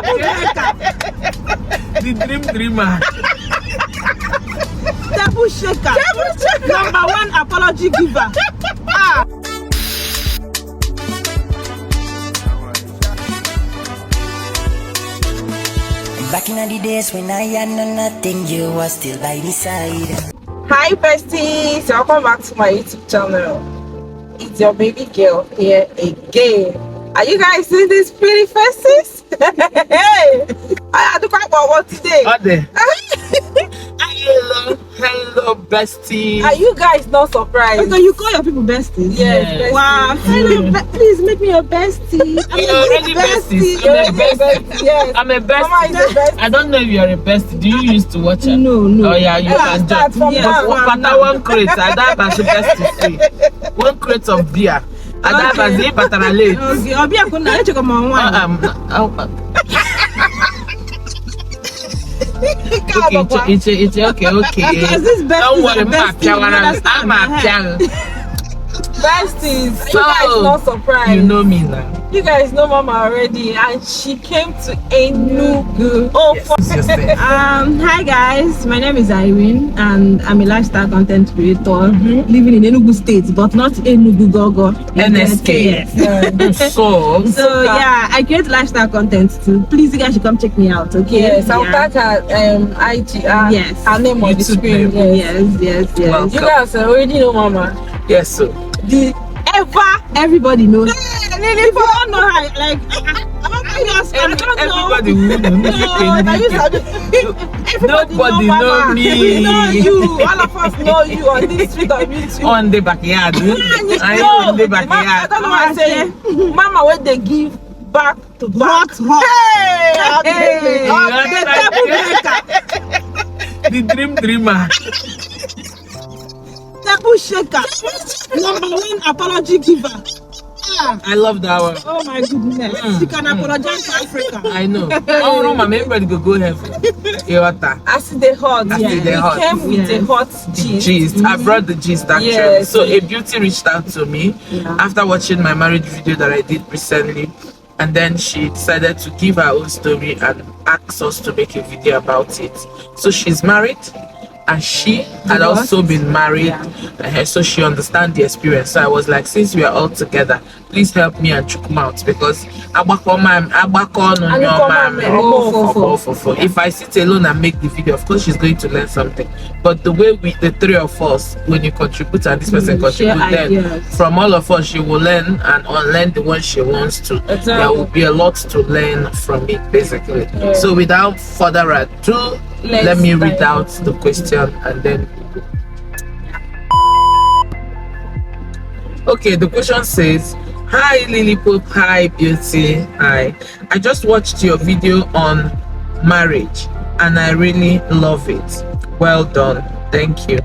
The dream dreamer. Table shaker. Number one apology giver. Back in the days when I had nothing, you were still by my side. Hi besties, welcome back to my YouTube channel. It's your baby girl here again. Are you guys seeing these pretty faces? Hey, I had to crack one today. Are they? Hello, bestie. Are you guys not surprised? So you call your people besties? Yes. Besties. Wow. Please make me your bestie. You're already besties. Yes. I'm a bestie. Mama is a bestie. I don't know if you're a bestie. Do you used to watch it? No. Oh yeah, you can start judge. from One crate. I dive as a bestie. 1 crate of beer. I dive as a patarale. Okay, I'll be a good night. Check on my wine. It's okay. Because this bestie Don't worry, is a bestie, I'm a piano. Besties, you guys not surprised. You know me now. You guys know Mama already, and she came to Enugu. Oh, Yes. Hi guys, my name is Irene and I'm a lifestyle content creator living in Enugu State, but not Enugu Gogo. NSK. Yes. So Yeah, I create lifestyle content too. Please, you guys should come check me out, okay? yes, I'll tag her IG. Yes. Her name on the YouTube screen. name. Yes. Well, You guys already know Mama. yes, so Everybody knows. If If you don't know her, like, everybody will know. Nobody know know Mama. me. We know you. All of us know you on this street of YouTube. On the backyard. I No, on the Mama, I backyard. don't know what I'm saying. Mama, when they give back to back. hot. Hey, The dream dreamer. Table shaker. Number one apology giver. I love that one. Oh my goodness. You can apologize to Africa. I know. Oh, no, mama, everybody go heaven. As they hot, As we they hot. came with a hot gist. Gist. I brought the gist actually. Yes. So a beauty reached out to me after watching my marriage video that I did recently, and then she decided to give her own story and ask us to make a video about it. So she's married, and she had also been married, so she understands the experience. So I was like, since we are all together, please help me and Chukum out, because if I sit alone and make the video, of course she's going to learn something, but the way the three of us, when you contribute and this person contribute, then from all of us she will learn and unlearn the one she wants to. Exactly. There will be a lot to learn from it, basically. So without further ado, let me read out the question and then. Okay, the question says, hi Lily Pope, hi Beauty, hi. I just watched your video on marriage and I really love it. Well done, thank you.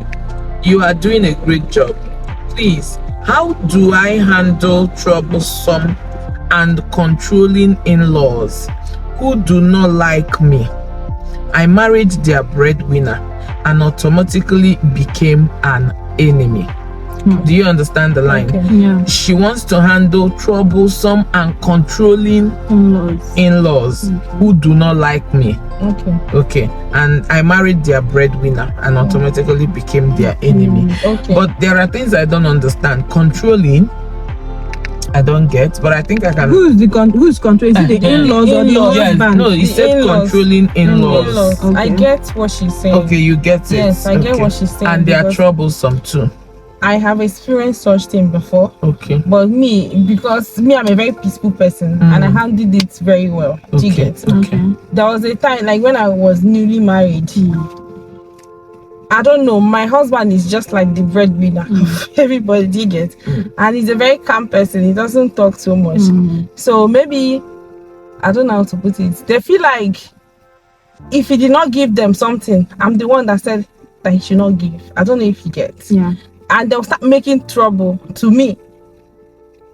You are doing a great job. Please, how do I handle troublesome and controlling in-laws who do not like me? I married their breadwinner and automatically became an enemy. Do you understand the line? Okay. Yeah. She wants to handle troublesome and controlling in-laws who do not like me. Okay. And I married their breadwinner and automatically became their enemy. But there are things I don't understand. Controlling, I don't get, but I think I can. Who's controlling? Is it the in-laws or the husband? No, he said controlling in-laws. Okay. I get what she's saying. Okay, you get it. Yes, I get what she's saying. And they are troublesome too. I have experienced such thing before. Okay. But because I'm a very peaceful person and I handled it very well. Do you get? Okay. There was a time, like when I was newly married, I don't know, my husband is just like the breadwinner of everybody, do you get? And he's a very calm person. He doesn't talk too much. So maybe, I don't know how to put it. They feel like if he did not give them something, I'm the one that said that he should not give. I don't know if he gets. Yeah. And they'll start making trouble to me.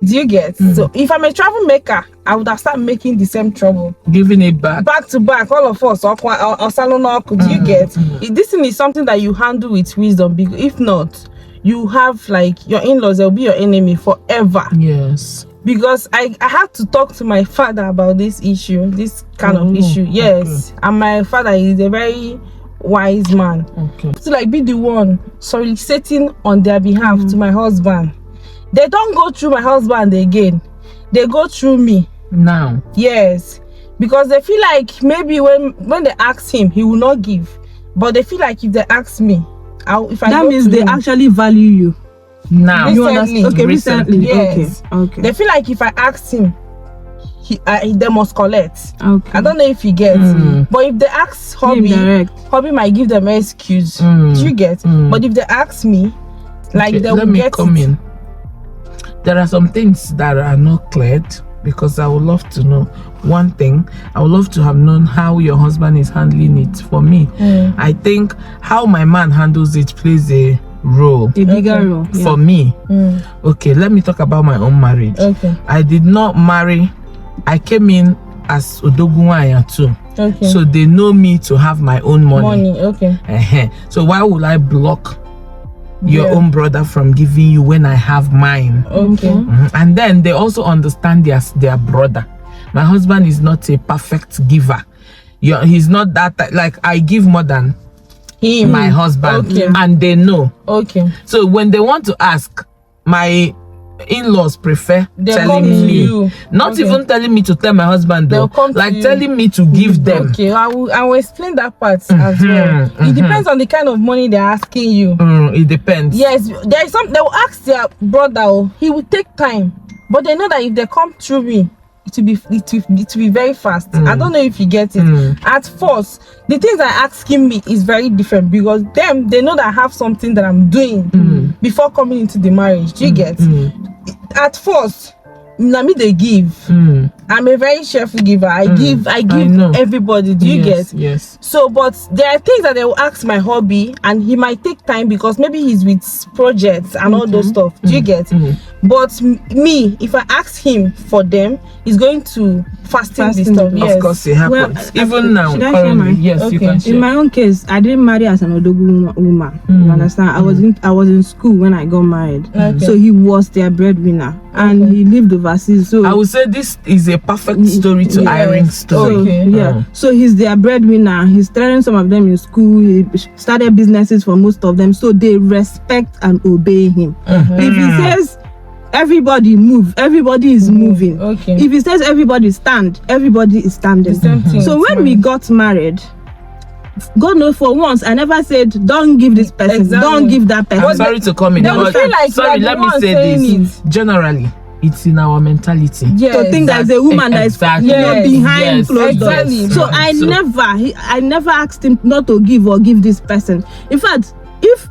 Do you get? So if I'm a troublemaker, I would have started making the same trouble. Giving it back to back, all of us. Do you get? This thing is something that you handle with wisdom. Because if not, you have like your in-laws, they'll be your enemy forever. Yes. because I had to talk to my father about this issue, this kind of issue. Yes. Okay. And my father is a very wise man. Okay. To like be the one soliciting on their behalf to my husband. They don't go through my husband again. They go through me. Now. Yes. Because they feel like maybe when they ask him, he will not give. But they feel like if they ask me, that means they actually value you. Now. Recently. Okay, recently. Yes. Okay. They feel like if I ask him, they must collect. Okay. I don't know if he gets. But if they ask hobby might give them an excuse. Do you get? But if they ask me, like they will get it. There are some things that are not cleared, because I would love to know. One thing, I would love to have known how your husband is handling it. For me, I think how my man handles it plays a role, a bigger role for me. Okay, let me talk about my own marriage. Okay. I did not marry. I came in as Odogunwaya too. Okay. So they know me to have my own money. Okay. So why would I block your own brother from giving you when I have mine? Okay. And then they also understand their brother. My husband is not a perfect giver. He's not that, like, I give more than him, my husband. Okay. And they know. Okay. So when they want to ask, my in-laws prefer telling me, not even telling me to tell my husband though, like telling me to give them. Okay, I will explain that part as well. It depends on the kind of money they're asking you. It depends. Yes, there is some, they will ask their brother, he will take time, but they know that if they come through me, it will be very fast. I don't know if you get it. At first, the things they're asking me is very different, because they know that I have something that I'm doing before coming into the marriage. Do you get? At first, me they give. I'm a very cheerful giver. I give everybody. Do you get? Yes. So, but there are things that they will ask my hobby, and he might take time because maybe he's with projects and all those stuff. Do you get? But me, if I ask him for them, he's going to fasten the stuff. Yes. Of course, it happens. Well, even now, currently, yes, you can share. In my own case, I didn't marry as an Odogu woman. You understand? I was in school when I got married. So he was their breadwinner, and he lived overseas. So I would say this is a perfect story to Irene's story. So he's their breadwinner. He's training some of them in school. He started businesses for most of them, so they respect and obey him. If he says everybody move, everybody is moving. Okay. If he says everybody stand, everybody is standing. So when we got married, God knows, for once I never said don't give this person, don't give that person. I'm sorry to come in, but sorry, let me say this. Generally, it's in our mentality to think there's a woman that is behind closed doors. So I never asked him not to give or give this person. In fact, if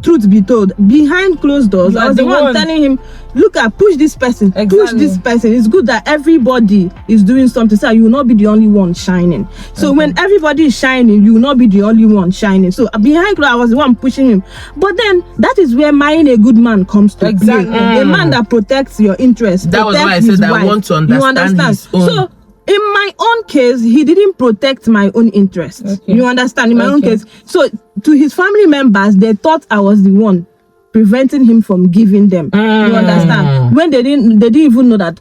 truth be told, behind closed doors, I was the one telling him, look, push this person, push this person. It's good that everybody is doing something, so you will not be the only one shining. So when everybody is shining, you will not be the only one shining. So behind closed, I was the one pushing him. But then that is where marrying a good man comes to play. A man that protects your interests. That was why I said I want to understand his own. So in my own case, he didn't protect my own interests. You understand? In my own case, so to his family members, they thought I was the one preventing him from giving them. You understand? When they didn't even know that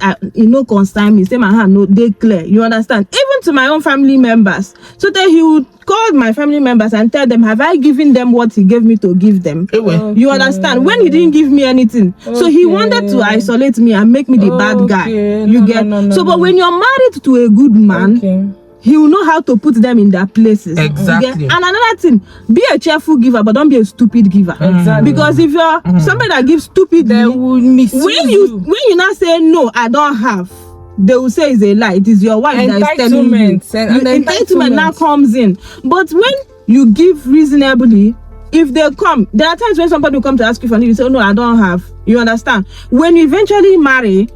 concern me. Say my hand, no, they clear. You understand? Even to my own family members. So then he would call my family members and tell them, have I given them what he gave me to give them? You understand? When he didn't give me anything. So he wanted to isolate me and make me the bad guy. You get? But when you're married to a good man, he will know how to put them in their places. Exactly. And another thing, be a cheerful giver, but don't be a stupid giver. Exactly. Because if you're somebody that gives stupidly, they will misuse when you now say no, I don't have, they will say it's a lie. It is your wife that is telling you. Entitlement now comes in. But when you give reasonably, if they come, there are times when somebody will come to ask you for money, you say, oh, no, I don't have. You understand? When you eventually marry,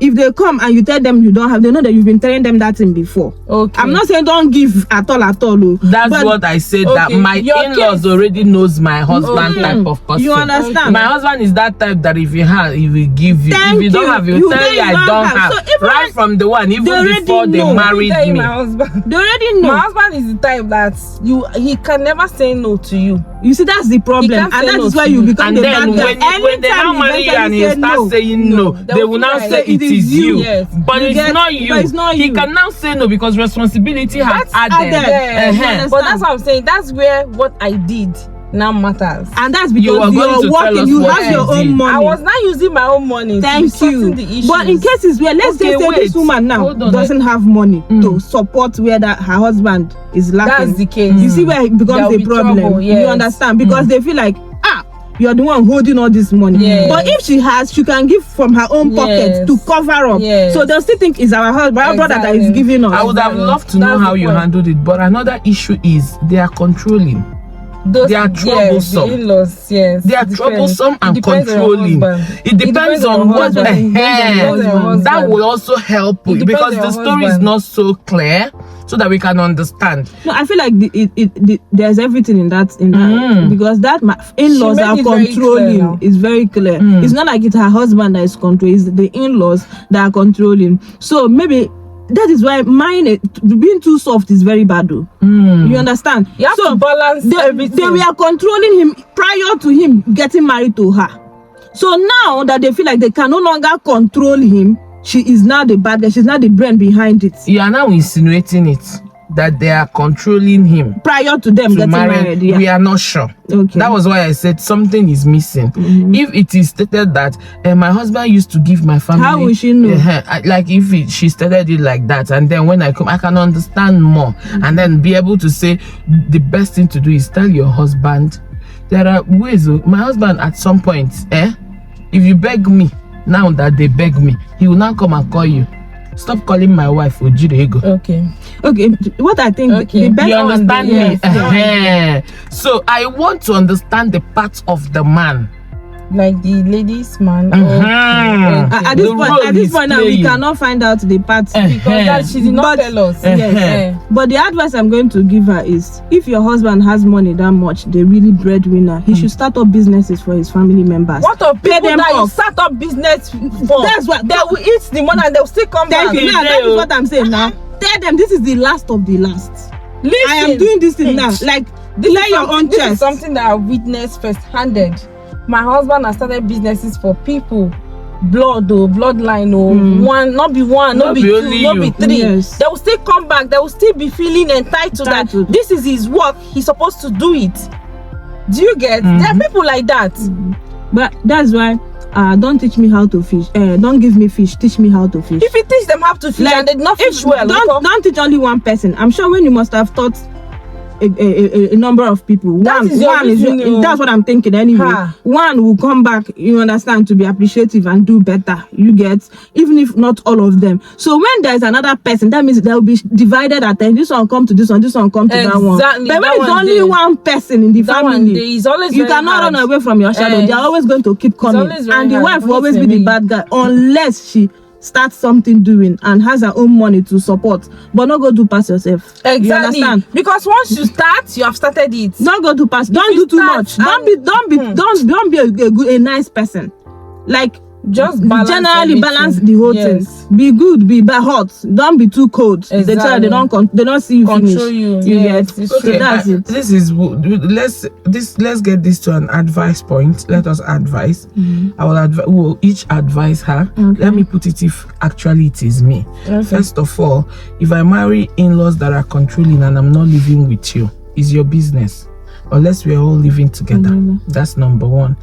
if they come and you tell them you don't have, they know that you've been telling them that thing before. I'm not saying don't give at all. That's what I said, that my in-laws already knows my husband type of person. You understand? My husband is that type that if you have, he will give you. If you don't have, he will tell you I don't have. So right from the one, even before they married me. My husband, they already know. My husband is the type that he can never say no to you. You see, that's the problem, and that is why you become the bad guy. When they now marry you and you start saying no, they will now say it is you. Yes. But it's not you. But it's not He you. can now say no because responsibility has added. But that's what I'm saying. That's where what I did now matters. And that's because You are going to you're tell working, us you what have your you own did. money. I was not using my own money. Thank you. The issues. But in cases where, let's Okay, just say wait. this woman now Hold on. doesn't have money to support where that her husband is lacking. That's the case. You see where it There'll becomes a be problem. trouble, yes. You understand? Because they feel like, you're the one holding all this money. Yes. But if she can give from her own pocket Yes. to cover up. Yes. So they'll still think it's our husband, our brother that is giving us. I would have loved to know That's how the you point. handled it, but another issue is they are controlling. They are troublesome. The in-laws, yes. They are Depends. troublesome and It depends on your controlling. husband. It depends on your what husband. the It depends on your husband. that will also help It you depends because on the your story is husband. not so clear, so that we can understand. No, I feel like there's everything in that because that in-laws She are made it very clear controlling. now. It's very clear. It's not like it's her husband that is controlling. It's the in-laws that are controlling. So maybe that is why being too soft is very bad though. You understand? You have to balance everything. They were controlling him prior to him getting married to her. So now that they feel like they can no longer control him, she is now the bad guy. She's now the brain behind it. You are now insinuating it that they are controlling him Prior to them getting married. Yeah. We are not sure. Okay. That was why I said something is missing. If it is stated that my husband used to give my family, how will she know? Like if she stated it like that, and then when I come, I can understand more, and then be able to say the best thing to do is tell your husband. There are ways. My husband at some point, if you beg me, now that they beg me, he will now come and call you. Stop calling my wife Ojirego. Okay. What I think the best You understand me? Yes. So I want to understand the part of the man. Like the ladies man. At this The point now, we cannot find out the parts Because that she did not tell us. Yes. But the advice I'm going to give her is, if your husband has money that much, the really breadwinner, he should start up businesses for his family members. What of Pay people them that you off. start up business for? That's what They will eat the money and they'll still come back. Thank you. Now, that is what I'm saying now. Tell them this is the last of the last. Listen, I am doing this thing now. Like, lay your own This chest. is something that I witnessed first-handed. My husband has started businesses for people, bloodline, one, not be one, not be two, not be three. Yes. They will still come back. They will still be feeling entitled that this is his work. He's supposed to do it. Do you get? There are people like that. But that's why don't teach me how to fish. Don't give me fish. Teach me how to fish. If you teach them how to fish and they not fish well, don't teach only one person. I'm sure when you must have taught a number of people. That's what I'm thinking anyway. One will come back, you understand, to be appreciative and do better. You get, even if not all of them. So when there's another person, that means there will be divided attention. This one come to this one, this one come to that one. But when it's only one person in the family, you cannot run away from your shadow. They are always going to keep coming, and the wife will always be the bad guy unless she start something doing and has her own money to support, but not go do pass yourself. Exactly. You understand? Because once you start, you have started it. Don't go to pass. Don't do too much. Don't be a nice person. Like, just generally balance the whole thing. Be good, be hot. Don't be too cold. Exactly. They don't see you control finish. You get. Okay, so that's it. This is let's get this to an advice point. Let us advise. I will each advise her. Okay. Let me put it if actually it is me. Okay. First of all, if I marry in-laws that are controlling and I'm not living with you, it's your business. Unless we are all living together. That's number one.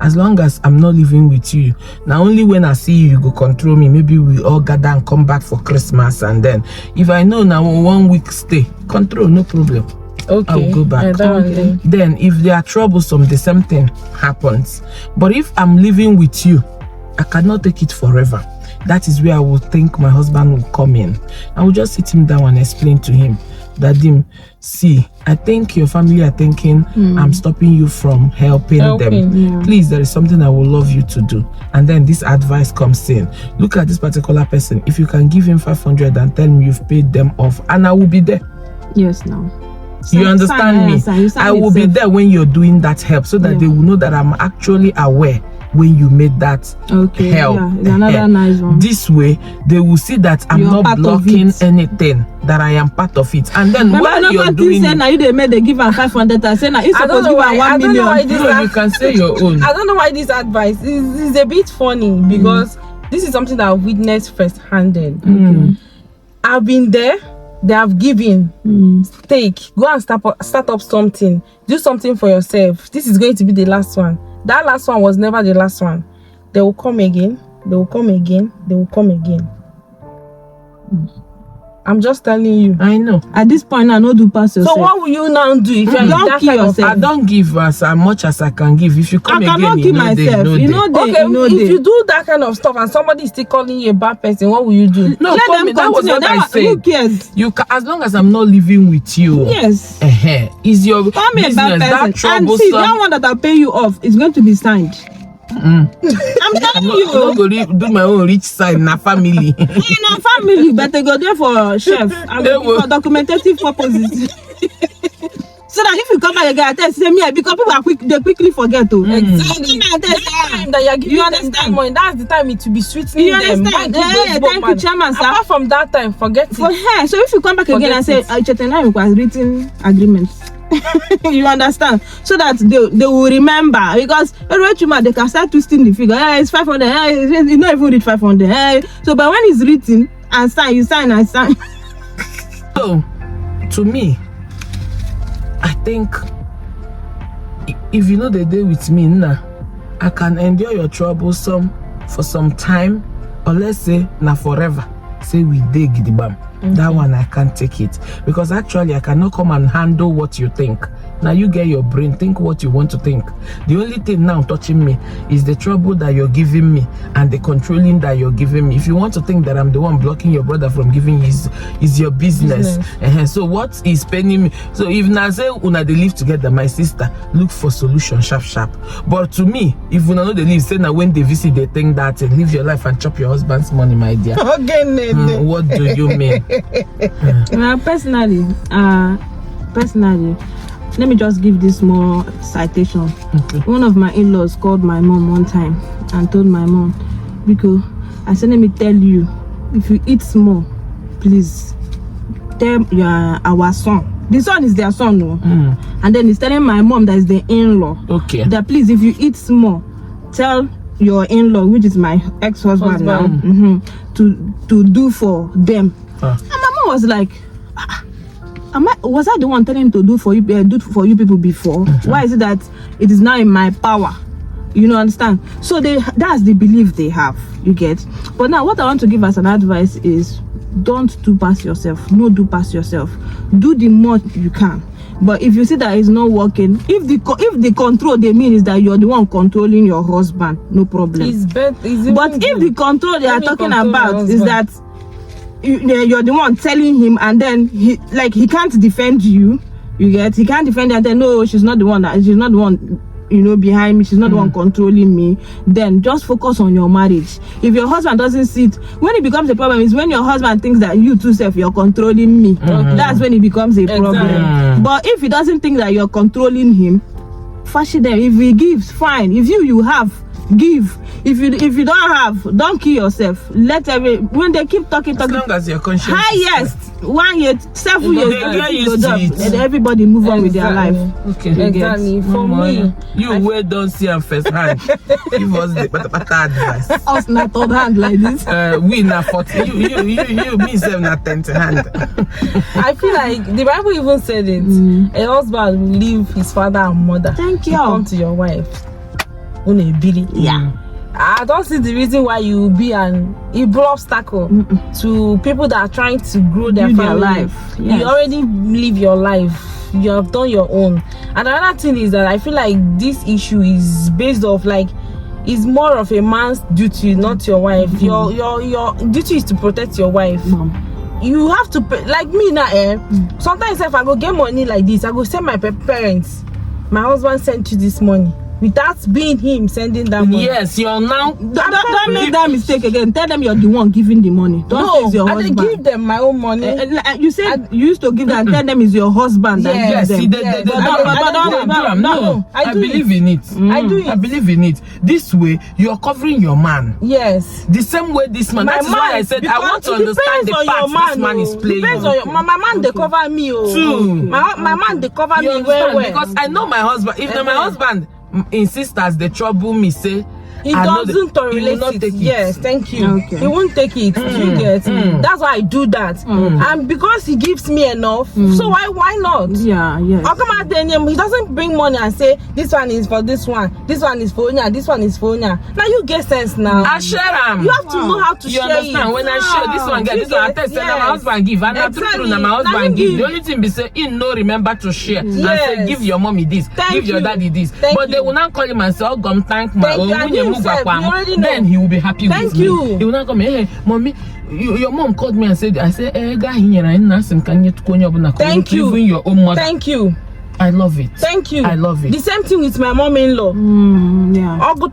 As long as I'm not living with you, now only when I see you, you go control me. Maybe we all gather and come back for Christmas, and then if I know now 1 week stay, control, no problem. Okay, I will go back. Then if they are troublesome, the same thing happens. But if I'm living with you, I cannot take it forever. That is where I will think my husband will come in. I will just sit him down and explain to him that see, I think your family are thinking I'm stopping you from helping them. Yeah. Please, there is something I would love you to do. And then this advice comes in. Look at this particular person. If you can give him 500 and tell him you've paid them off, and I will be there. Yes, now. You understand me? I will be there when you're doing that help, so that they will know that I'm actually aware when you made that help. Yeah, it's another nice one. This way, they will see that I'm not blocking anything, that I am part of it. And then while you're doing it, now they made they give her 500. I said now it's supposed to give her 1 million. No, you can say your own. I don't know why this advice is a bit funny, because this is something that I've witnessed firsthand. I've been there. They have given. Take, go and start up something. Do something for yourself. This is going to be the last one. That last one was never the last one. They will come again. They will come again. They will come again. I'm just telling you. I know. At this point, I know do pass yourself. So what will you now do if you don't kill yourself? I don't give as much as I can give. If you come again, cannot kill myself. You do that kind of stuff and somebody is still calling you a bad person, what will you do? No, let them that was continue. what I said. Who cares? You as long as I'm not living with you. Yes. Is your business that troublesome? And see, that one that I'll pay you off is going to be signed. I'm telling you. I'm not going to do my own rich side in a family. In a family, but they go there for chef and for documentative purposes. So that if you come back again, I tell you, me, because people they quickly forget to. Exactly. You understand? That's the time it will be sweetening them. You understand? Thank you, Chairman, sir. Apart from that time, forget it. For her, so if you come back again and say, Chetena was written agreements. You understand? So that they will remember, because they can start twisting the figure. It's 500. It's not even reach 500. So, but when it's written and sign, you sign and sign. So, to me, I think if you know the day with me now, I can endure your troublesome for some time, or let's say now forever. Say we dig the bam. That one I can't take it, because actually I cannot come and handle what you think. Now you get your brain, think what you want to think. The only thing now touching me is the trouble that you're giving me and the controlling that you're giving me. If you want to think that I'm the one blocking your brother from giving his is your business. So what is paying me? So if now say una they live together, my sister, look for solution sharp. But to me, if una know they live, say now when they visit they think that live your life and chop your husband's money, my dear. What do you mean? Personally, let me just give this more citation. One of my in-laws called my mom one time and told my mom, because I said, let me tell you, if you eat small, please tell our son. The son is their son, no? And then he's telling my mom that is the in-law. That please, if you eat small, tell your in-law, which is my ex-husband now, to do for them. And my mom was like, was I the one telling him to do for you people before? Why is it that it is now in my power? You know, understand? So that's the belief they have, you get. But now what I want to give as an advice is, don't do past yourself. No, do past yourself. Do the more you can. But if you see that it's not working, if the control they mean is that you're the one controlling your husband, no problem. But if the control they are talking about is that you're the one telling him, and then he can't defend you, you get, he can't defend you, and then no, she's not the one behind me, she's not the one controlling me, then just focus on your marriage. If your husband doesn't see it, when it becomes a problem is when your husband thinks that you too self you're controlling me. That's when it becomes a problem. But if he doesn't think that you're controlling him, fashi them. If he gives, fine. If you have, give. If you don't have, don't kill yourself. When they keep talking, as long as you're conscious. Highest 1 year, 7 years, and everybody move on with their life. Exactly. For me, you don't see a first hand. Give us the better advice. Us not third hand like this. We not 40. You me 7 not 10th hand. I feel like the Bible even said it. A husband will leave his father and mother. Thank you. To come to your wife. Yeah. I don't see the reason why you will be an obstacle to people that are trying to grow their family. Life. Yes. You already live your life. You have done your own. And another thing is that I feel like this issue is based off is more of a man's duty, not your wife. Your duty is to protect your wife. You have to like me now. Sometimes if I go get money like this, I go send my parents. My husband sent you this money. without being him sending that money. Yes, you're now. Don't make that mistake again. Tell them you're the one giving the money. Don't say it's your I husband. didn't give them my own money. You said you used to give them and tell them it's your husband. Yes, that See, gives them. I believe in it. I do it. I believe in it. This way, you're covering your man. Yes. The same way this man. That is why I said I want to understand the part this man is playing. Depends on your my man. They cover me. True. My man. They cover You me understand? well. Because I know my husband. If my husband insists as they trouble me, say He I know doesn't that he will tolerate not it. take it. Yes, thank you. Okay. He won't take it. You get. That's why I do that. And because he gives me enough, so why not? Yeah, yes. How come at the end he doesn't bring money and say this one is for this one is for Onya, this one is for Onya. Now you get sense now. I share them. You have to know how to You share understand? it. When I share this one, get this one, I tell say na my husband give, and Exactly. true na my Now husband you give. The give. only thing be say he no remember to share and say Yes. give your mommy this, Thank give your you. daddy this. Thank But they you. will not call him and say, oh, come thank my Thank own you. And himself, you already know. then he will be happy Thank with you. me. He will not come, hey, mommy, your mom called me and said, I said, can you Thank you. even your own mother? Thank you. I love it. Thank you. I love it. The same thing with my mom-in-law. Yeah. Oh, go,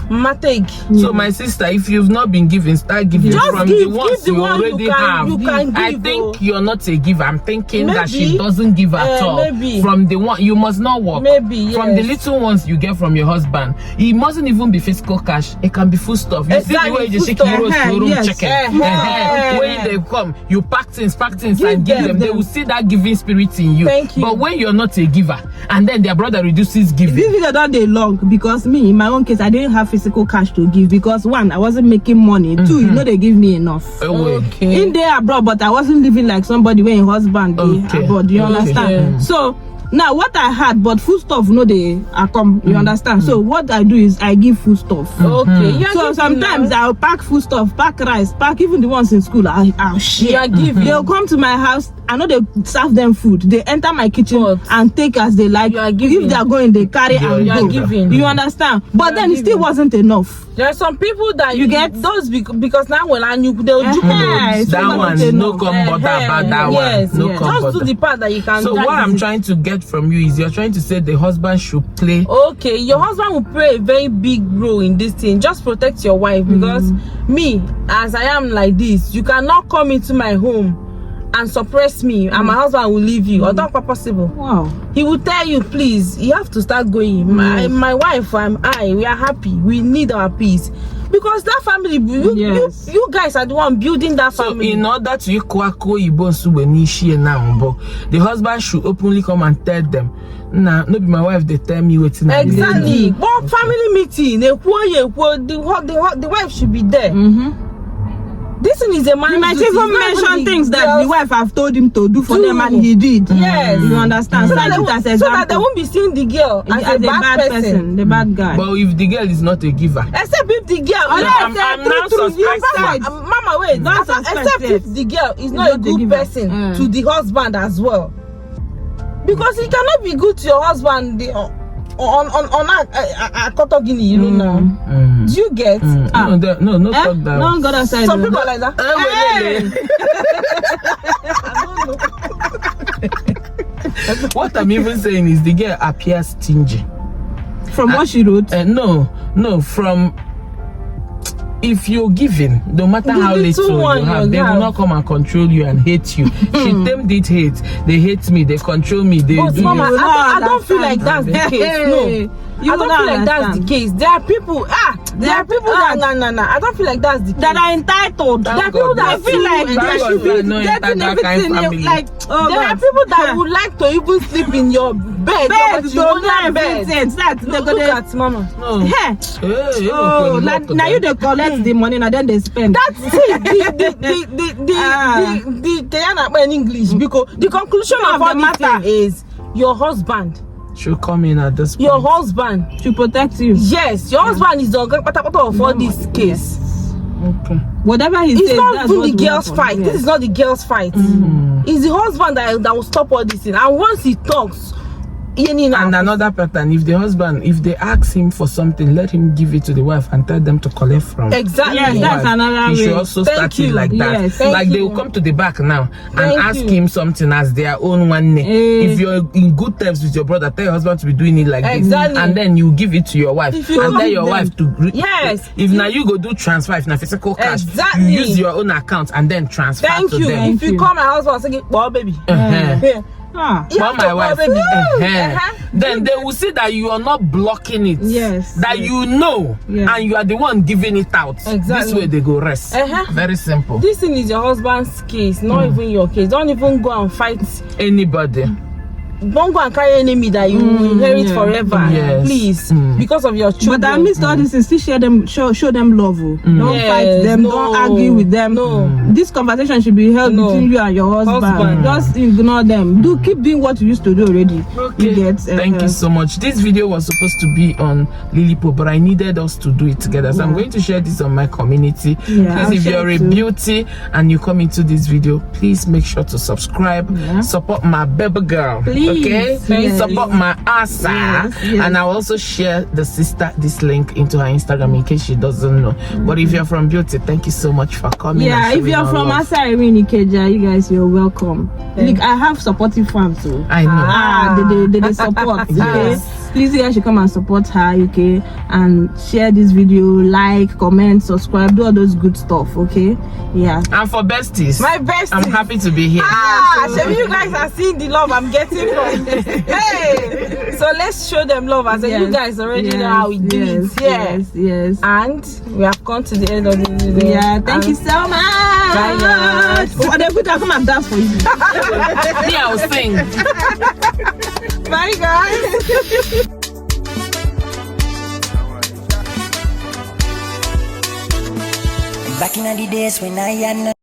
mateg. So my sister, if you've not been giving, start giving Just from give, the ones give the you one already you can- have. you can I give, think you're not a giver. I'm thinking that she Maybe. doesn't give at all. Maybe. From the one you must not work. Maybe, From the yes. little ones you get from your husband, it mustn't even be physical cash. It can be food stuff. You see the way you shake Foodstuff. your room Yes. chicken. When they come, you pack things Give and give them. them. They will see that giving spirit in you. Thank you. But when you're not a giver, and then their brother reduces giving. This video don't dey long because me, in my own case, I didn't have physical cash to give because one, I wasn't making money. Two, you know they give me enough. Okay. In there abroad, but I wasn't living like somebody when your husband dey abroad. You understand? So now what I had, but food stuff, no, they come. You understand? So what I do is I give food stuff. Okay. You are So giving sometimes now. I'll pack food stuff, pack rice, pack even the ones in school. I'll share. You are giving. They'll come to my house. I know they serve them food. They enter my kitchen But and take as they like. you are giving. If they are going, they carry and you are go. giving. You understand? But You then are it still giving. wasn't enough. There are some people that You get? those because now when I knew they'll do It That wasn't one, no enough. come bother about that yes, one. No yes. come Just bother. do the part that you can So do. what I'm trying to get from you is you're trying to say the husband should play. Okay, your husband will play a very big role in this thing. Just protect your wife because me, as I am like this, you cannot come into my home and suppress me and my husband will leave you. Or that's not possible. Wow. He will tell you, please, you have to start going. My wife and I, we are happy. We need our peace. Because that family, you guys are the one building that So family. in order to the husband should openly come and tell them, nah, no be my wife, they tell me what's Exactly. But family meeting, the wife should be there. This thing is a man. You might even mention things that the wife have told him to do for them and he did. Yes. You understand? So Cite that, it as so example. that they won't be seeing the girl as a bad person. the bad guy. But if the girl is not a giver, Except if the girl, I'm now suspecting. Mama, wait, Don't except suspect if the girl is not a not the good giver. person to the husband as well, because he cannot be good to your husband on a Kotogini, you know now. Do you get? No, talk that. No, God aside. Some people are like that. What I'm even saying is the girl appears stingy. From what she wrote. No, from if you're giving, no matter how little little one you have, you they have. will not come and control you and hate you. She tamed it hate. They hate me, they control me, they But do Mama, you. I don't feel like that's the case. No. You I don't feel like that's the case. There are people, there are people that no. I don't feel like that's the case. That are entitled. There are people that feel like they should be getting everything. Like, there are people that would like to even sleep in your bed. Bed, but you won't have bed. Look at Mama. No. Hey. Hey, Oh, now you they collect the money and then they spend. That's it. The in English because the conclusion of all this thing is your husband. Should come in at this point. Your husband to protect you. Yes, your husband is the of all this case. Okay. Whatever he It's says, not that's even what the will girl's happen. fight. Yes. This is not the girl's fight. It's the husband that will stop all this thing. And once he talks, And another pattern, if the husband, if they ask him for something, let him give it to the wife and tell them to collect from. Exactly. Yes, that's another He way. should also start it like that. Yes. Like they will come to the back now and ask him something as their own one. If you're in good terms with your brother, tell your husband to be doing it like this, and then you give it to your wife and tell your wife to. Yes. If now you go do transfer, if now physical cash, you use your own account and then transfer to them. If you call my husband and say, "Well, baby." My wife, then they will see that you are not blocking it. Yes. That you know, and you are the one giving it out. This way they go rest. Very simple. This thing is your husband's case, not even your case. Don't even go and fight anybody. Don't go and carry enemy that you will inherit forever. Please, because of your children. But amidst all this, still show them love. Don't fight them. Don't argue with them. This conversation should be held between you and your husband. Just ignore them. Keep doing what you used to do already. You get. Thank you so much. This video was supposed to be on Lily Pope, but I needed us to do it together. So I'm going to share this on my community. Please, if you're a beauty and you come into this video, please make sure to subscribe. Support my baby girl. Please. Okay, support my asa, and I'll also share this link into her Instagram in case she doesn't know. But if you're from beauty, thank you so much for coming. If you're from Asa Irene Ikeja, you guys, you're welcome. Look, I have supportive fans too. I know. They support. Okay, please, you guys should come and support her. Okay, and share this video, like, comment, subscribe, do all those good stuff. Okay, And for besties, my besties, I'm happy to be here. You guys are seeing the love I'm getting from. So let's show them love. As you guys already know how we do it. Yes. And we have come to the end of the video. Thank you so much. Bye guys. They're good to come and dance for you. I'll sing. Bye guys. Back in the days when I had